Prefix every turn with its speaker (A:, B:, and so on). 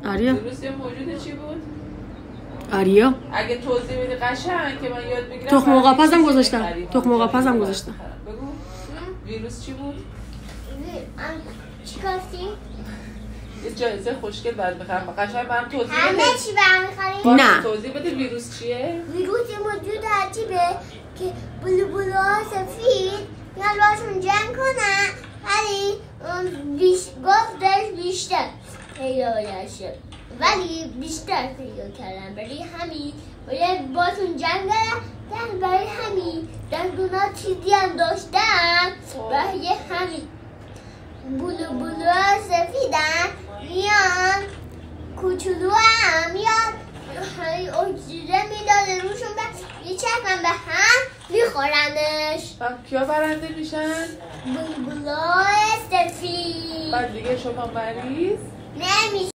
A: آریا
B: ویروس یه موجود چی بود؟
A: آریا
B: اگه توضیح بدی قشنگ که من یاد بگیرم.
A: تخم مرغ‌پزم گذاشتم. تخم مرغ‌پزم گذاشتم.
B: بگو ویروس چی بود؟
C: چی گفتی؟
B: یه جایزه خوشگل بعد بخرم. قشنگ برام توضیح بده.
C: همه چی برمیخوری؟
A: نه.
B: توضیح بده ویروس چیه؟
C: ویروس یه موجود عجیبه که بلوبلوها سفید میان باشون جنگ کنن ولی گفتش بیشتر پیدا شه ولی بیشتر پیدا کردن برای همین باید باشون جنگ کردن برای همین دندونا چیزی هم داشتن برای همین بلوبلوها سفیدن میان کوچولو هم میاد اکسیژن میداده روشون میچکن به هم میخورنش.
B: کیا برنده میشن؟
C: بلبلای سفید.
B: بعد دیگه شما مریض
C: نمیشه.